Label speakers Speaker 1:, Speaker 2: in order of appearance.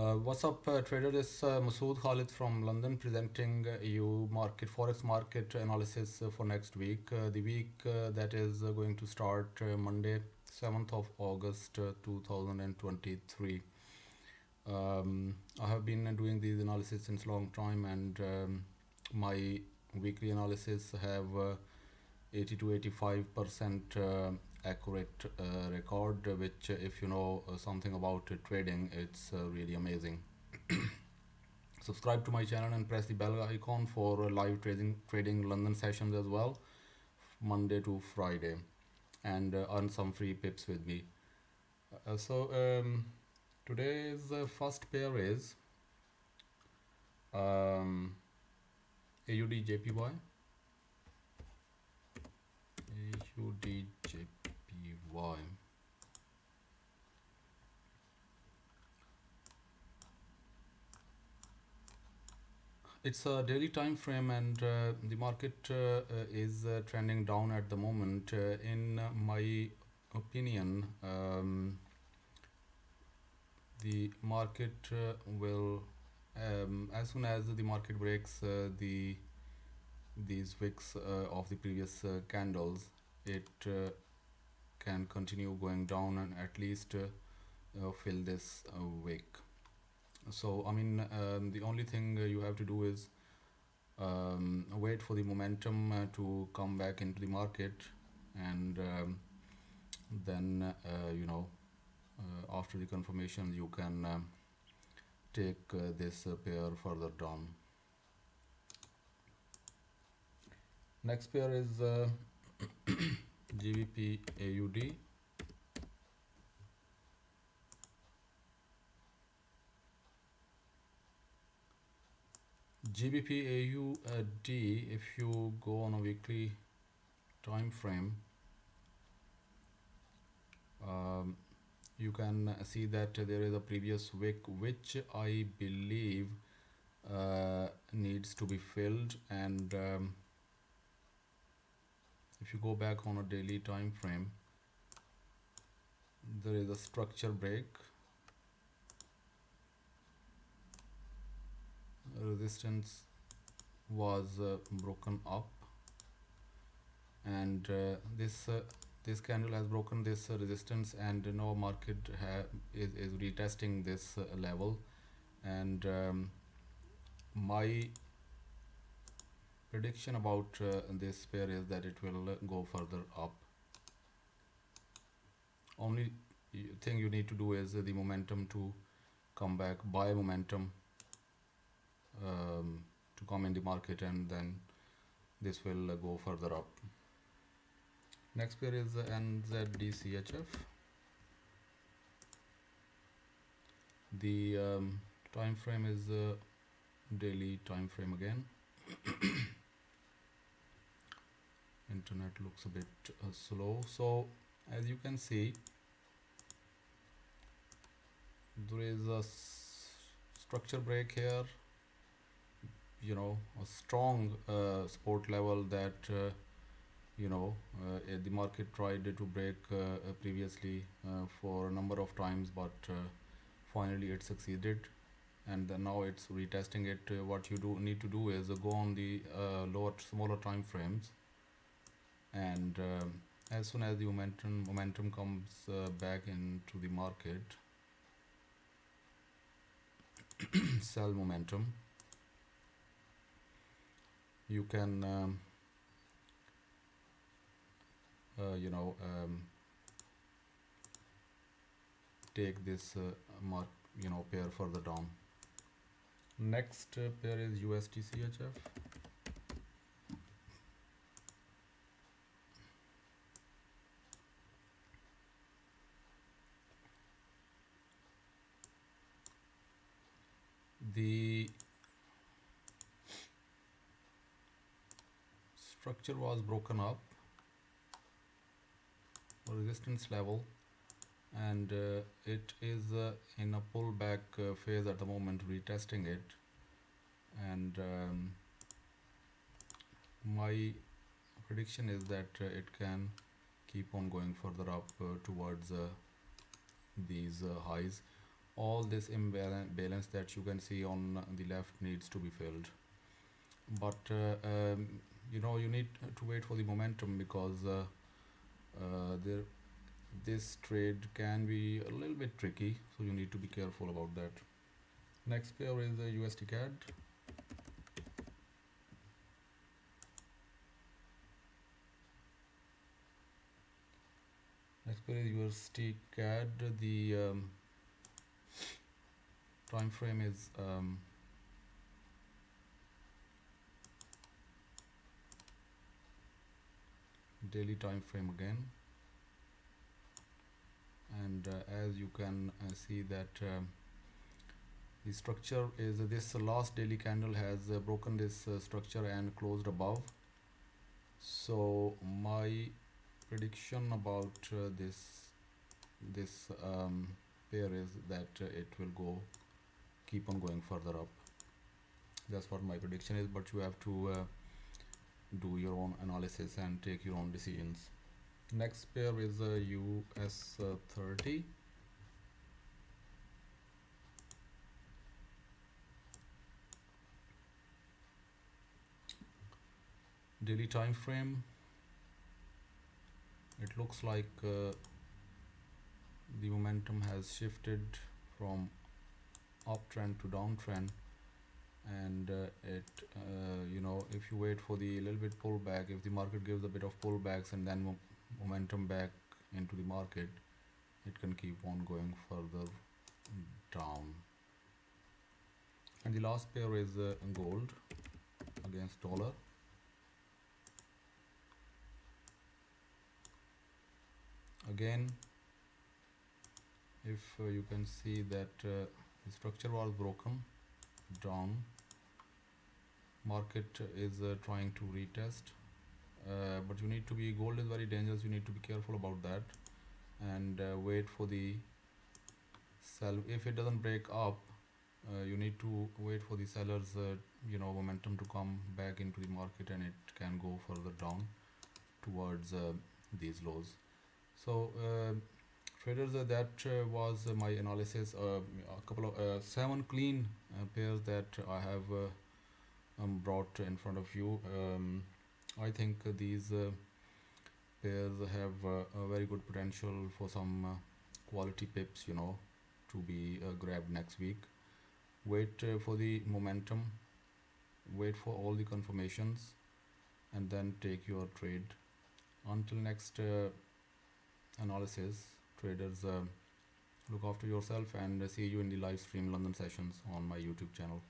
Speaker 1: What's up, trader? This is Masood Khalid from London presenting you market forex market analysis for next week. The week that is going to start Monday, 7th of August 2023. I have been doing these analysis since long time, and my weekly analysis have 80 to 85% accurate record, which if you know something about trading, it's really amazing. Subscribe to my channel and press the bell icon for live trading London sessions as well, Monday to Friday, and earn some free pips with me. So today's first pair is um, AUD JPY. AUD JPY. It's a daily time frame, and the market is trending down at the moment. In my opinion, the market will, as soon as the market breaks these wicks of the previous candles, it can continue going down and at least fill this wick. So I mean, the only thing you have to do is wait for the momentum to come back into the market, and then after the confirmation you can take this pair further down. Next pair is GBP AUD. GBP AUD, if you go on a weekly time frame, you can see that there is a previous wick which I believe needs to be filled, and if you go back on a daily time frame, there is a structure break, resistance was broken up, and this candle has broken this resistance, and now market is retesting this level, and my prediction about this pair is that it will go further up. Only thing you need to do is the momentum to come back, buy momentum to come in the market, and then this will go further up. Next pair is NZDCHF. The time frame is daily time frame again. Internet looks a bit slow, so as you can see, there is a structure break here, a strong support level that the market tried to break previously for a number of times, but finally it succeeded, and then now it's retesting it. What you need to do is go on the smaller time frames, and as soon as the momentum comes back into the market, sell momentum, you can take this pair further down. Next pair is USDCHF. The structure was broken up, resistance level, and it is in a pullback phase at the moment, retesting it, and my prediction is that it can keep on going further up towards these highs. all this imbalance that you can see on the left needs to be filled. But you need to wait for the momentum, because there this trade can be a little bit tricky, so you need to be careful about that. Next pair is the USD CAD. Next pair is USD CAD. The time frame is daily time frame again, and as you can see that the structure is this last daily candle has broken this structure and closed above. So my prediction about this pair is that it will go keep on going further up. That's what my prediction is, but you have to do your own analysis and take your own decisions. Next pair is US 30. Daily time frame, it looks like the momentum has shifted from uptrend to downtrend, and if you wait for the little bit pullback, if the market gives a bit of pullbacks and then momentum back into the market, it can keep on going further down. And the last pair is gold against dollar. Again, if you can see that the structure was broken down, market is trying to retest, but you need to be, gold is very dangerous, you need to be careful about that, and wait for the sell. If it doesn't break up, you need to wait for the sellers momentum to come back into the market, and it can go further down towards these lows. So traders, that was my analysis. A couple of 7 clean pairs that I have brought in front of you. I think these pairs have a very good potential for some quality pips, to be grabbed next week. Wait for the momentum, wait for all the confirmations, and then take your trade. Until next analysis, traders, look after yourself, and see you in the live stream London sessions on my YouTube channel.